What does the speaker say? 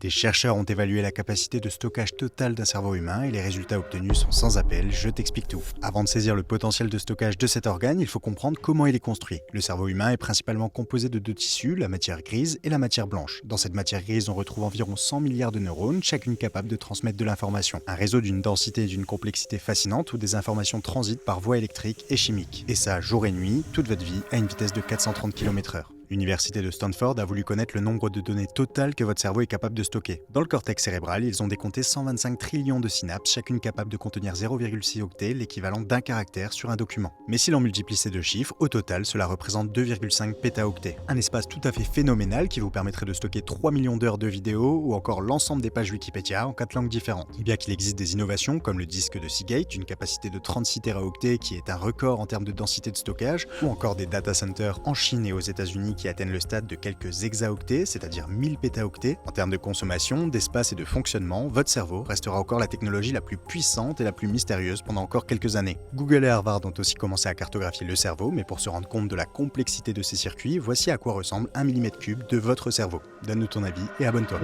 Des chercheurs ont évalué la capacité de stockage total d'un cerveau humain et les résultats obtenus sont sans appel, je t'explique tout. Avant de saisir le potentiel de stockage de cet organe, il faut comprendre comment il est construit. Le cerveau humain est principalement composé de deux tissus, la matière grise et la matière blanche. Dans cette matière grise, on retrouve environ 100 milliards de neurones, chacune capable de transmettre de l'information. Un réseau d'une densité et d'une complexité fascinante où des informations transitent par voie électrique et chimique. Et ça, jour et nuit, toute votre vie, à une vitesse de 430 km/h. L'université de Stanford a voulu connaître le nombre de données totales que votre cerveau est capable de stocker. Dans le cortex cérébral, ils ont décompté 125 trillions de synapses, chacune capable de contenir 0,6 octets, l'équivalent d'un caractère sur un document. Mais si l'on multiplie ces deux chiffres, au total, cela représente 2,5 pétaoctets. Un espace tout à fait phénoménal qui vous permettrait de stocker 3 millions d'heures de vidéos ou encore l'ensemble des pages Wikipédia en 4 langues différentes. Et bien qu'il existe des innovations comme le disque de Seagate, d'une capacité de 36 téraoctets qui est un record en termes de densité de stockage, ou encore des data centers en Chine et aux États-Unis qui atteignent le stade de quelques hexaoctets, c'est-à-dire 1000 pétaoctets. En termes de consommation, d'espace et de fonctionnement, votre cerveau restera encore la technologie la plus puissante et la plus mystérieuse pendant encore quelques années. Google et Harvard ont aussi commencé à cartographier le cerveau, mais pour se rendre compte de la complexité de ces circuits, voici à quoi ressemble un millimètre cube de votre cerveau. Donne-nous ton avis et abonne-toi.